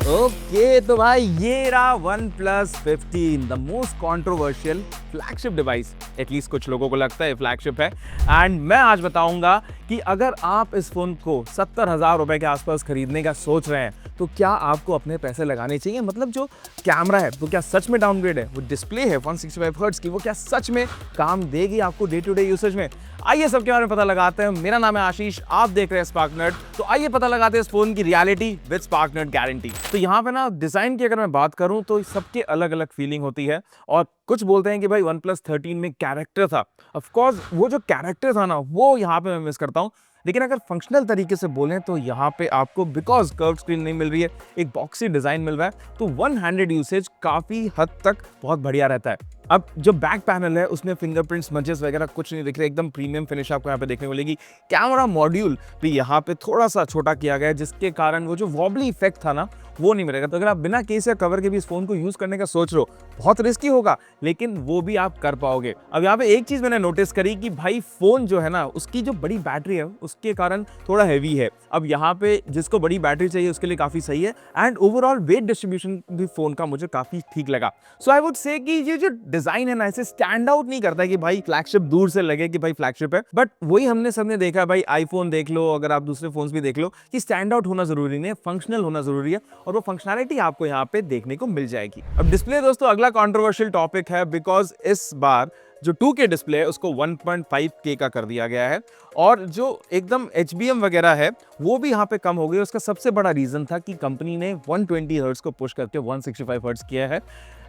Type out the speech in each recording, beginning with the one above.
Okay तो भाई ये रहा OnePlus 15 the most controversial flagship device. At least कुछ लोगों को लगता है फ्लैगशिप है। एंड मैं आज बताऊंगा कि अगर आप इस फोन को 70,000 रुपए के आसपास खरीदने का सोच रहे हैं तो क्या आपको अपने पैसे लगाने चाहिए। मतलब जो कैमरा है वो क्या सच में डाउनग्रेड है, वो डिस्प्ले है 165 हर्ट्ज की, वो क्या सच में काम देगी आपको डे टू डे यूसेज में। आइए सबके बारे में पता लगाते हैं। मेरा नाम है आशीष, आप देख रहे हैं स्पार्कनट। तो आइए पता लगाते हैं इस फोन की रियलिटी विद स्पार्कनट गारंटी। तो यहाँ पे ना डिजाइन की अगर मैं बात करूं तो सबके अलग अलग फीलिंग होती है। और कुछ बोलते हैं कि भाई OnePlus 13 में कैरेक्टर था। ऑफ कोर्स वो जो कैरेक्टर था ना वो यहाँ पे मैं मिस करता हूँ। लेकिन अगर फंक्शनल तरीके से बोलें तो यहाँ पे आपको बिकॉज कर्व स्क्रीन नहीं मिल रही है, एक बॉक्सी डिजाइन मिल रहा है, तो वन हैंडेड यूसेज काफी हद तक बहुत बढ़िया रहता है। अब जो बैक पैनल है उसमें फिंगरप्रिंट स्मजेस वगैरह कुछ नहीं दिख रहे, एकदम प्रीमियम फिनिश आपको यहाँ पे देखने को मिलेगी। कैमरा मॉड्यूल भी यहाँ पे थोड़ा सा छोटा किया गया है जिसके कारण वो जो वॉबली इफेक्ट था ना वो नहीं मिलेगा। तो अगर आप बिना केस या कवर के भी इस फोन को यूज करने का सोच रहे हो, बहुत रिस्की होगा लेकिन वो भी आप कर पाओगे। अब यहाँ पे एक चीज मैंने नोटिस करी कि भाई फोन जो है ना उसकी जो बड़ी बैटरी है उसके कारण थोड़ा हैवी है। अब यहाँ पे जिसको बड़ी बैटरी चाहिए उसके लिए काफी सही है। एंड ओवरऑल वेट डिस्ट्रीब्यूशन भी फोन का मुझे काफी ठीक लगा। सो आई वुड से कि ये जो डिजाइन है ना ऐसे स्टैंड आउट नहीं करता है कि भाई फ्लैगशिप दूर से लगे कि भाई फ्लैगशिप है। बट वही हमने सबने देखा है, भाई आईफोन देख लो, अगर आप दूसरे फोन भी देख लो, कि स्टैंड आउट होना जरूरी नहीं है, फंक्शनल होना जरूरी है। और वो फंक्शनैलिटी आपको यहाँ पे देखने को मिल जाएगी। अब डिस्प्ले दोस्तों अगला कंट्रोवर्शियल टॉपिक है, बिकॉज इस बार जो 2K डिस्प्ले है उसको 1.5K का कर दिया गया है। और जो एकदम HBM वगैरह है वो भी यहाँ पे कम हो गई। उसका सबसे बड़ा रीजन था कि कंपनी ने 120 हर्ट्ज को पुश करके 165 हर्ट्ज किया है।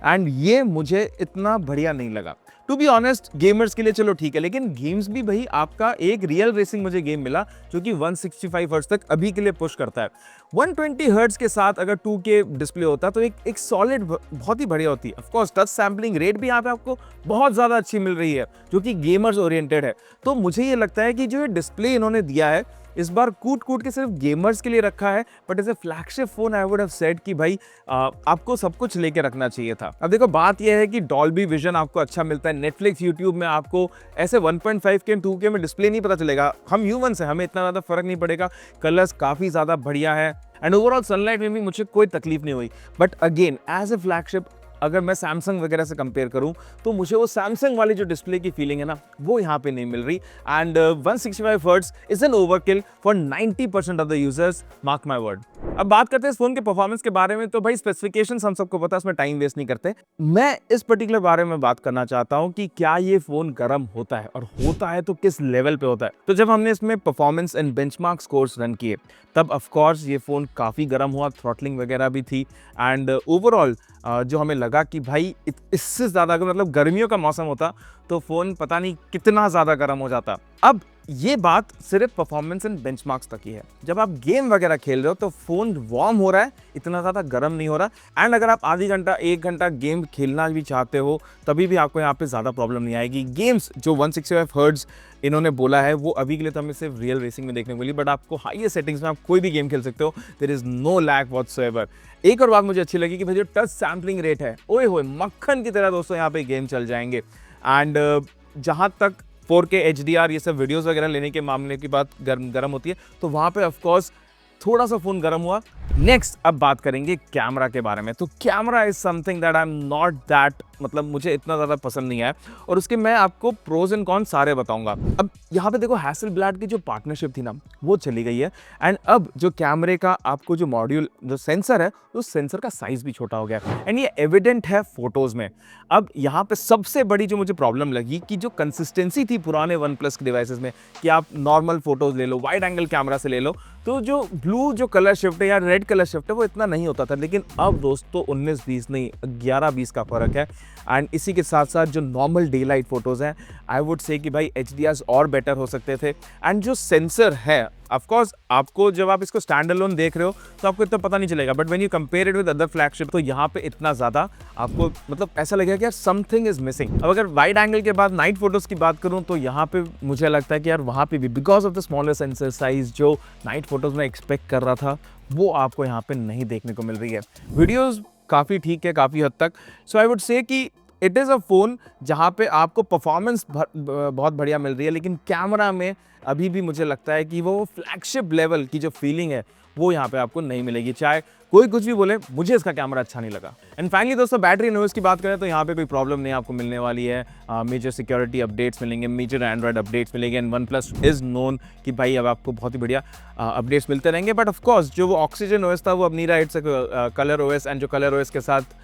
एंड ये मुझे इतना बढ़िया नहीं लगा टू बी ऑनेस्ट। गेमर्स के लिए चलो ठीक है, लेकिन गेम्स भी भाई आपका एक रियल रेसिंग मुझे गेम मिला जो कि 165 हर्ट्ज तक अभी के लिए पुश करता है। 120 हर्ट्ज के साथ अगर 2K डिस्प्ले होता तो एक सॉलिड बहुत ही बढ़िया होती है। Of course touch sampling rate भी यहाँ पे आपको बहुत ज्यादा अच्छी मिल रही है जो कि गेमर्स ओरिएंटेड है। तो मुझे ये लगता है कि जो ये डिस्प्ले इन्होंने दिया है इस बार कूट कूट के सिर्फ गेमर्स के लिए रखा है। But as a flagship phone I would have said कि भाई आपको सब कुछ लेके रखना चाहिए था। अब देखो बात यह है कि डॉल्बी विजन आपको अच्छा मिलता है। नेटफ्लिक्स यूट्यूब में आपको ऐसे 1.5K 2K में डिस्प्ले नहीं पता चलेगा। हम ह्यूमंस हैं, हमें इतना ज़्यादा फर्क नहीं पड़ेगा। कलर्स काफ़ी ज़्यादा बढ़िया है एंड ओवरऑल सनलाइट में भी मुझे कोई तकलीफ नहीं हुई। But again as a flagship अगर मैं सैमसंग वगैरह से कंपेयर करूं तो मुझे वो सैमसंग वाली जो डिस्प्ले की फीलिंग है ना वो यहाँ पे नहीं मिल रही। And 165 hertz is an overkill for 90% of the users, mark my word. अब बात करते हैं इस फोन के परफॉर्मेंस के बारे में। तो भाई स्पेसिफिकेशंस हम सबको पता है, उसमें टाइम वेस्ट नहीं करते। मैं इस पर्टिकुलर बारे में बात करना चाहता हूं कि क्या ये फोन गर्म होता है और होता है तो किस लेवल पे होता है। तो जब हमने इसमें performance and benchmark scores run किए तब ऑफ कोर्स ये फोन काफी गर्म हुआ, थ्रॉटलिंग वगैरह भी थी। एंड ओवरऑल जो हमें लगा कि भाई इससे ज्यादा अगर मतलब गर्मियों का मौसम होता तो फोन पता नहीं कितना ज्यादा गर्म हो जाता। अब ये बात सिर्फ परफॉर्मेंस एंड बेंचमार्क्स तक ही है। जब आप गेम वगैरह खेल रहे हो तो फोन वार्म हो रहा है, इतना ज्यादा गर्म नहीं हो रहा। एंड अगर आप आधी घंटा 1 घंटा गेम खेलना भी चाहते हो तभी भी आपको यहाँ पे ज्यादा प्रॉब्लम नहीं आएगी। गेम्स जो 165 हर्ट्ज इन्होंने बोला है वो अभी के लिए तो हमें सिर्फ रियल रेसिंग में देखने को मिली। बट आपको हाईएस्ट सेटिंग्स में आप कोई भी गेम खेल सकते हो, there is no lag whatsoever. एक और बात मुझे अच्छी लगी कि भाई जो टच सैम्पलिंग रेट है ओए होए मक्खन की तरह दोस्तों यहाँ पे गेम चल जाएंगे। एंड जहाँ तक 4K HDR ये सब वीडियोस वगैरह लेने के मामले की बात गर्म होती है तो वहाँ पे ऑफ कोर्स थोड़ा सा फोन गर्म हुआ। नेक्स्ट अब बात करेंगे कैमरा के बारे में। तो camera is something that I am not that, मतलब मुझे इतना ज़्यादा पसंद नहीं आया और उसके मैं आपको प्रोज एंड कॉन सारे बताऊंगा। अब यहाँ पे देखो हैसेलब्लैड की जो पार्टनरशिप थी ना वो चली गई है। एंड अब जो कैमरे का आपको जो मॉड्यूल जो सेंसर है उस सेंसर का साइज भी छोटा हो गया एंड ये एविडेंट है फोटोज में। अब यहाँ पे सबसे बड़ी जो मुझे प्रॉब्लम लगी कि जो कंसिस्टेंसी थी पुराने OnePlus के डिवाइसेस में कि आप नॉर्मल फोटोज ले लो, वाइड एंगल कैमरा से ले लो, तो जो ब्लू जो कलर शिफ्ट है या रेड कलर शिफ्ट है वो इतना नहीं होता था। लेकिन अब दोस्तों 19-20 नहीं 11-20 का फर्क है। एंड इसी के साथ साथ जो नॉर्मल डे लाइट फोटोज हैं आई वुड से कि भाई HDRs और बेटर हो सकते थे। एंड जो सेंसर है ऑफ कोर्स आपको जब आप इसको स्टैंड अलोन देख रहे हो तो आपको इतना पता नहीं चलेगा, but when you compare it with other flagship तो यहाँ पे इतना ज्यादा आपको मतलब ऐसा लगेगा कि यार समथिंग इज मिसिंग। अब अगर वाइड एंगल के बाद नाइट फोटोज की बात करूँ तो यहाँ पे मुझे लगता है कि यार वहाँ पे भी because of the smaller sensor size जो नाइट फोटोज में एक्सपेक्ट कर रहा था वो आपको यहाँ पे नहीं देखने को मिल रही है। वीडियोज काफ़ी ठीक है काफ़ी हद तक। सो आई वुड से कि इट इज़ अ फ़ोन जहाँ पे आपको परफॉर्मेंस बहुत बढ़िया मिल रही है, लेकिन कैमरा में अभी भी मुझे लगता है कि वो फ्लैगशिप लेवल की जो फीलिंग है वो यहाँ पे आपको नहीं मिलेगी। चाहे कोई कुछ भी बोले, मुझे इसका कैमरा अच्छा नहीं लगा। एंड फाइनली दोस्तों, बैटरी एंड ओएस की बात करें तो यहाँ पे कोई प्रॉब्लम नहीं आपको मिलने वाली है। मेजर सिक्योरिटी अपडेट्स मिलेंगे, मेजर एंड्रॉइड अपडेट्स मिलेंगे, and one plus is known कि भाई अब आपको बहुत ही बढ़िया अपडेट्स मिलते रहेंगे। बट ऑफकोर्स जो वो ऑक्सीजन ओएस था वो अब नहीं रहा, इट्स कलर ओएस, एंड जो कलर ओएस के साथ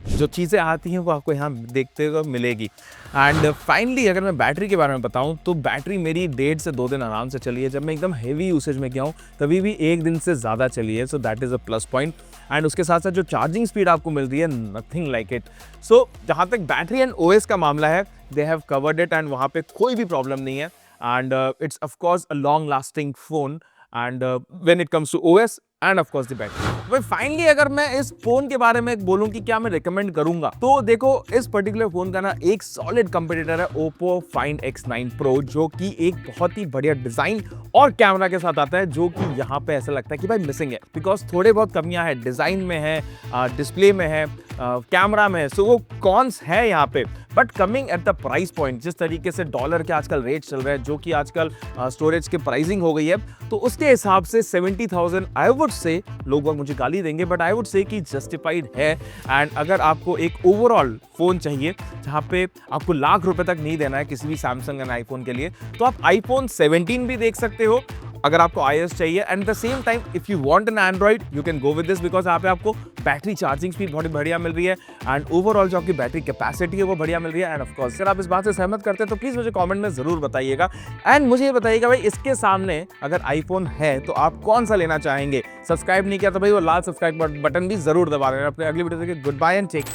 जो चीज़ें आती हैं वो आपको यहाँ देखते हुए मिलेगी। एंड फाइनली अगर मैं बैटरी के बारे में बताऊँ तो बैटरी मेरी 1.5 से 2 दिन आराम से चली है। जब मैं एकदम हेवी यूसेज में गया हूँ तभी भी 1 दिन से ज़्यादा चली है, so that is a plus point. And उसके साथ साथ जो चार्जिंग स्पीड आपको मिल रही है, नथिंग लाइक इट। सो जहाँ तक बैटरी एंड ओएस का मामला है, they have covered it, and वहाँ पे कोई भी प्रॉब्लम नहीं है। And it's of course a long lasting phone, and when it comes to OS and of course the battery. तो फाइनली अगर मैं इस फोन के बारे में बोलूं कि क्या मैं रिकमेंड करूंगा, तो देखो इस पर्टिकुलर फोन का ना एक सॉलिड कंपटीटर है Oppo Find X9 Pro, जो कि एक बहुत ही बढ़िया डिजाइन और कैमरा के साथ आता है, जो कि यहाँ पे ऐसा लगता है कि भाई मिसिंग है, बिकॉज थोड़े बहुत कमियां हैं, डिजाइन में है, डिस्प्ले में है, कैमरा में है, सो वो कॉन्स है यहाँ पे। But coming at the price point, जिस तरीके से डॉलर के आजकल रेट चल रहे हैं, जो कि आजकल स्टोरेज के प्राइसिंग हो गई है, तो उसके हिसाब से 70,000 आई वुड से, लोग मुझे गाली देंगे बट आई वुड से कि जस्टिफाइड है। एंड अगर आपको एक ओवरऑल फोन चाहिए जहाँ पे आपको लाख रुपए तक नहीं देना है किसी भी सैमसंग एंड आईफोन के लिए, तो आप आईफोन 17 भी देख सकते हो अगर आपको iOS चाहिए। And the same time if you want an Android you can go with this, because यहाँ पे आपको बैटरी चार्जिंग स्पीड बहुत बढ़िया मिल रही है, एंड ओवरऑल जो आपकी बैटरी कैपेसिटी है वो बढ़िया मिल रही है। एंड ऑफ कोर्स अगर आप इस बात से सहमत करते हैं तो प्लीज मुझे कमेंट में जरूर बताइएगा। एंड मुझे ये बताइएगा भाई, इसके सामने अगर आईफोन है तो आप कौन सा लेना चाहेंगे। सब्सक्राइब नहीं किया तो भाई वो लाल सब्सक्राइब बटन भी जरूर दबा देना। अपने अगली वीडियो से गुड बाय एंड टेक।